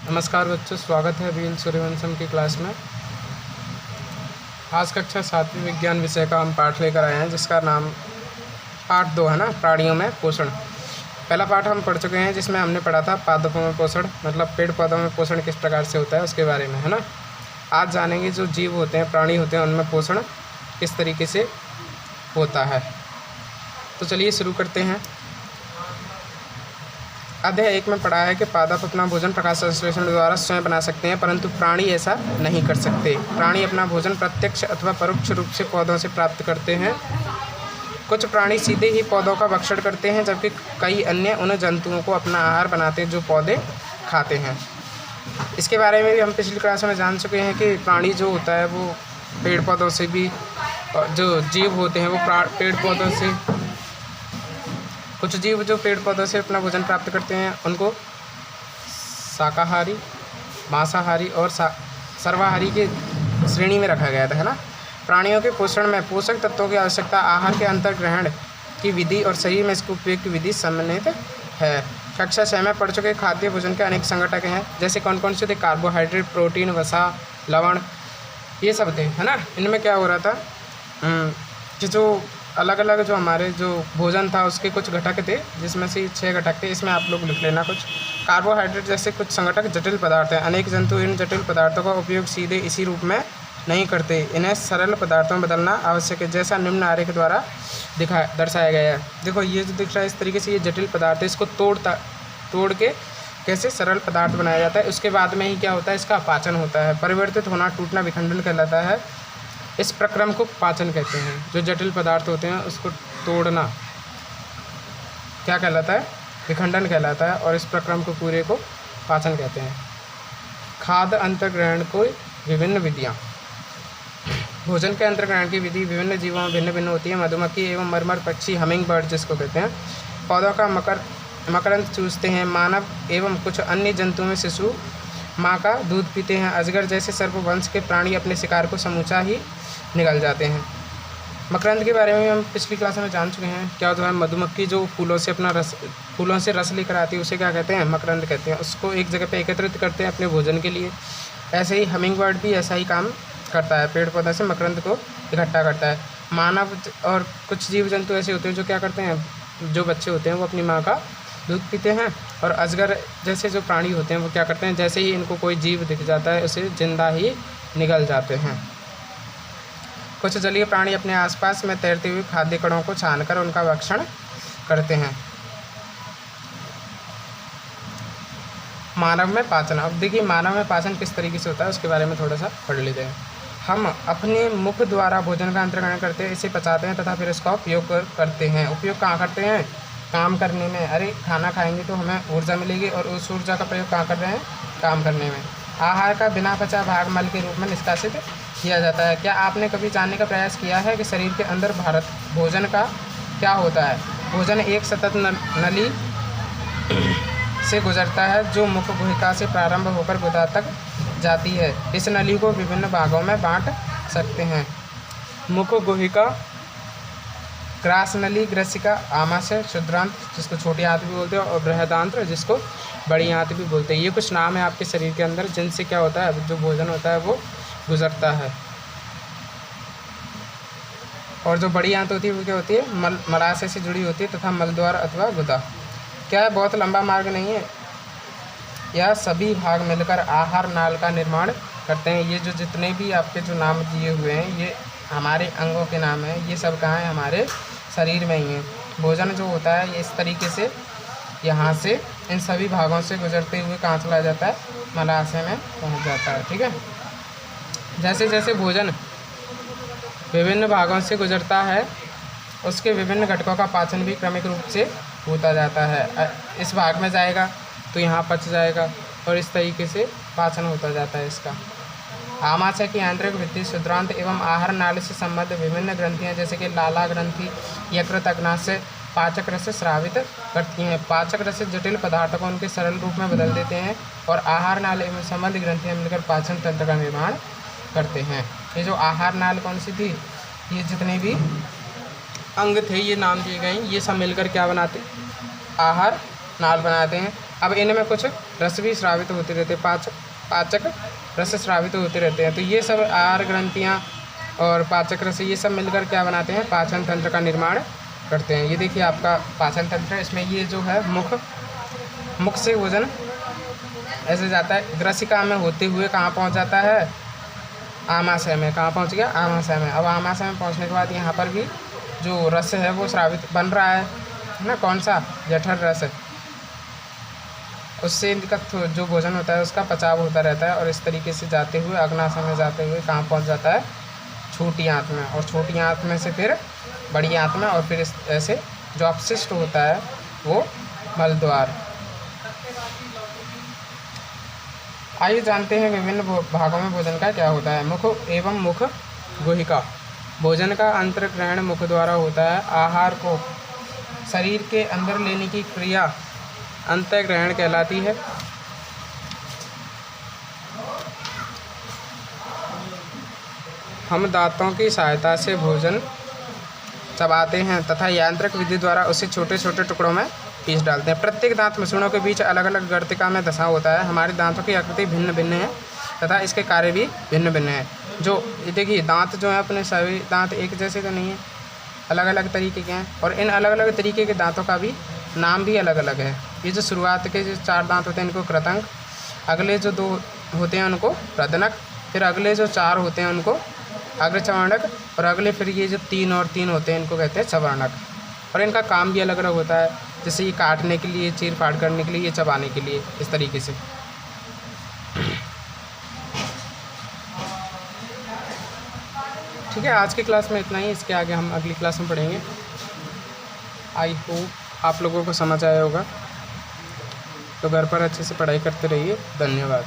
नमस्कार बच्चों, स्वागत है वीएल सूर्यवंशम की क्लास में। आज कक्षा 7वीं विज्ञान विषय का हम पाठ लेकर आए हैं, जिसका नाम पाठ 2 है ना, प्राणियों में पोषण। पहला पाठ हम पढ़ चुके हैं, जिसमें हमने पढ़ा था पादपों में पोषण, मतलब पेड़ पौधों में पोषण किस प्रकार से होता है उसके बारे में, है ना। आज जानेंगे जो जीव होते हैं, प्राणी होते हैं, उनमें पोषण किस तरीके से होता है। तो चलिए शुरू करते हैं। अध्याय 1 में पढ़ा है कि पादप अपना भोजन प्रकाश संश्लेषण द्वारा स्वयं बना सकते हैं, परंतु प्राणी ऐसा नहीं कर सकते। प्राणी अपना भोजन प्रत्यक्ष अथवा परोक्ष रूप से पौधों से प्राप्त करते हैं। कुछ प्राणी सीधे ही पौधों का भक्षण करते हैं, जबकि कई अन्य उन जंतुओं को अपना आहार बनाते हैं जो पौधे खाते हैं। इसके बारे में भी हम पिछली क्लास में जान चुके हैं कि प्राणी जो होता है वो पेड़ पौधों से भी, जो जीव होते हैं वो पेड़ पौधों से, कुछ जीव जो पेड़ पौधों से अपना भोजन प्राप्त करते हैं उनको शाकाहारी, मांसाहारी और सर्वाहारी के श्रेणी में रखा गया था, है ना। प्राणियों के पोषण में पोषक तत्वों की आवश्यकता, आहार के अंतर्ग्रहण की विधि और शरीर में इसके उपयोग की विधि सम्मिलित है। कक्षा 6 में पढ़ चुके खाद्य भोजन के अनेक संघटक हैं, जैसे कौन कौन से थे? कार्बोहाइड्रेट, प्रोटीन, वसा, लवण, ये सब थे, है ना। इनमें क्या हो रहा था कि जो अलग अलग जो हमारे जो भोजन था उसके कुछ घटक थे, जिसमें से 6 घटक थे। इसमें आप लोग लिख लेना कुछ। कार्बोहाइड्रेट जैसे कुछ संघटक जटिल पदार्थ हैं। अनेक जंतु इन जटिल पदार्थों का उपयोग सीधे इसी रूप में नहीं करते, इन्हें सरल पदार्थों में बदलना आवश्यक है, जैसा निम्न आरेख द्वारा दर्शाया गया है। देखो ये जो दिख रहा है इस तरीके से, ये जटिल पदार्थ है, इसको तोड़ के कैसे सरल पदार्थ बनाया जाता है। उसके बाद में ही क्या होता है, इसका पाचन होता है। परिवर्तित होना, टूटना, विखंडन कहलाता है। इस प्रक्रम को पाचन कहते हैं। जो जटिल पदार्थ होते हैं उसको तोड़ना क्या कहलाता है? विखंडन कहलाता है। और इस प्रक्रम को पूरे को पाचन कहते हैं। खाद्य अंतर्ग्रहण को विभिन्न विधियाँ। भोजन के अंतर्ग्रहण की विधि विभिन्न जीवों में भिन्न भिन्न होती है। मधुमक्खी एवं मरमर पक्षी, हमिंग बर्ड जिसको कहते हैं, पौधों का मकरंद चूसते हैं। मानव एवं कुछ अन्य जंतुओं में शिशु माँ का दूध पीते हैं। अजगर जैसे सर्पवंश के प्राणी अपने शिकार को समूचा ही निगल जाते हैं। मकरंद के बारे में हम पिछली क्लास में जान चुके हैं। क्या होता है? मधुमक्खी जो फूलों से रस लेकर आती है उसे क्या कहते हैं? मकरंद कहते हैं। उसको एक जगह पे एकत्रित करते हैं अपने भोजन के लिए। ऐसे ही हमिंग बर्ड भी ऐसा ही काम करता है, पेड़ पौधों से मकरंद को इकट्ठा करता है। मानव और कुछ जीव जंतु ऐसे होते हैं जो क्या करते हैं, जो बच्चे होते हैं वो अपनी माँ का दूध पीते हैं। और अजगर जैसे जो प्राणी होते हैं वो क्या करते हैं, जैसे ही इनको कोई जीव दिख जाता है उसे जिंदा ही निगल जाते हैं। कुछ जलीय प्राणी अपने आसपास में तैरते हुए खाद्य कणों को छानकर उनका भक्षण करते हैं। मानव में पाचन। अब देखिए मानव में पाचन किस तरीके से होता है उसके बारे में थोड़ा सा पढ़ लेते हैं। हम अपने मुख द्वारा भोजन का अंतर्ग्रहण करते हैं, इसे पचाते हैं तथा फिर इसका उपयोग करते हैं। उपयोग कहाँ करते हैं? काम करने में। अरे खाना खाएंगे तो हमें ऊर्जा मिलेगी, और उस ऊर्जा का प्रयोग कहाँ कर रहे हैं? काम करने में। आहार का बिना पचा भाग मल के रूप में निष्कासित किया जाता है। क्या आपने कभी जानने का प्रयास किया है कि शरीर के अंदर भोजन का क्या होता है? भोजन एक सतत नली से गुजरता है, जो मुख गुहिका से प्रारंभ होकर गुदा तक जाती है। इस नली को विभिन्न भागों में बांट सकते हैं। मुख गुहिका, ग्रास नली, ग्रसिका, आमाशय, क्षुद्रांत जिसको छोटी आंत भी बोलते हैं, और बृहदांत्र जिसको बड़ी आंत भी बोलते हैं। ये कुछ नाम है आपके शरीर के अंदर जिनसे क्या होता है, जो भोजन होता है वो गुजरता है। और जो बड़ी आंत होती है वो क्या होती है? मलाशय से जुड़ी होती है तथा मलद्वार अथवा गुदा। क्या है? बहुत लंबा मार्ग नहीं है। यह सभी भाग मिलकर आहार नाल का निर्माण करते हैं। ये जो जितने भी आपके जो नाम दिए हुए हैं ये हमारे अंगों के नाम हैं। ये सब कहाँ है? हमारे शरीर में ही है। भोजन जो होता है ये इस तरीके से यहाँ से इन सभी भागों से गुजरते हुए कहाँ चला जाता है? मलाशय में पहुँच जाता है। ठीक है। जैसे जैसे भोजन विभिन्न भागों से गुजरता है उसके विभिन्न घटकों का पाचन भी क्रमिक रूप से होता जाता है। इस भाग में जाएगा तो यहाँ पच जाएगा, और इस तरीके से पाचन होता जाता है इसका। आमाशय की आंतरिक भित्ति, क्षुद्रांत एवं आहार नाली से संबद्ध विभिन्न ग्रंथियाँ जैसे कि लाला ग्रंथि, यकृत, अग्नाशय पाचक रस स्रावित करती हैं। पाचक रस जटिल पदार्थों को उनके सरल रूप में बदल देते हैं, और आहार नाल एवं संबंध ग्रंथियाँ मिलकर पाचन तंत्र का निर्माण करते हैं। ये जो आहार नाल कौन सी थी? ये जितने भी अंग थे ये नाम दिए गए, ये सब मिलकर क्या बनाते? आहार नाल बनाते हैं। अब इनमें कुछ रस भी स्रावित होते रहते हैं, पाचक रस स्रावित होते रहते हैं। तो ये सब आहार ग्रंथियाँ और पाचक रस ये सब मिलकर क्या बनाते हैं, पाचन तंत्र का निर्माण करते हैं। ये देखिए आपका पाचन तंत्र, इसमें ये जो है मुख से भोजन ऐसे जाता है, ग्रसिका में होते हुए कहाँ पहुँच जाता है, आमाशय में। कहाँ पहुँच गया, आमाशय में। अब आमाशय में पहुँचने के बाद यहाँ पर भी जो रस है वो स्रावित बन रहा है ना, कौन सा, जठर रस। उससे इनका जो भोजन होता है उसका पचाव होता रहता है, और इस तरीके से जाते हुए अग्नाशय में जाते हुए कहाँ पहुँच जाता है, छोटी आंत में, और छोटी आंत में से फिर बड़ी आंत में, और फिर इस ऐसे जो अपशिष्ट होता है वो मलद्वार। आइए जानते हैं विभिन्न भागों में भोजन का क्या होता है। मुख एवं मुख गुहिका। भोजन का अंतर्ग्रहण मुख द्वारा होता है। आहार को शरीर के अंदर लेने की क्रिया अंतर्ग्रहण कहलाती है। हम दांतों की सहायता से भोजन चबाते हैं तथा यांत्रिक विधि द्वारा उसे छोटे छोटे टुकड़ों में पीस डालते हैं। प्रत्येक दांत मसूड़ों के बीच अलग अलग गर्तिका में धंसा होता है। हमारे दांतों की आकृति भिन्न भिन्न है तथा इसके कार्य भी भिन्न भिन्न है। जो देखिए दांत जो है अपने सभी दांत एक जैसे तो नहीं है, अलग अलग तरीके के हैं, और इन अलग अलग तरीके के दांतों का भी नाम भी अलग अलग है। ये जो शुरुआत के जो 4 दांत होते हैं इनको कृतंक, अगले जो 2 होते हैं उनको प्रदनक, फिर अगले जो 4 होते हैं उनको अग्रचवर्णक, और अगले फिर ये जो 3 और 3 होते हैं इनको कहते हैं चवर्णक। और इनका काम भी अलग अलग होता है, जैसे ये काटने के लिए, चीर फाड़ करने के लिए, ये चबाने के लिए, इस तरीके से। ठीक है, आज की क्लास में इतना ही। इसके आगे हम अगली क्लास में पढ़ेंगे। आई होप आप लोगों को समझ आया होगा। तो घर पर अच्छे से पढ़ाई करते रहिए। धन्यवाद।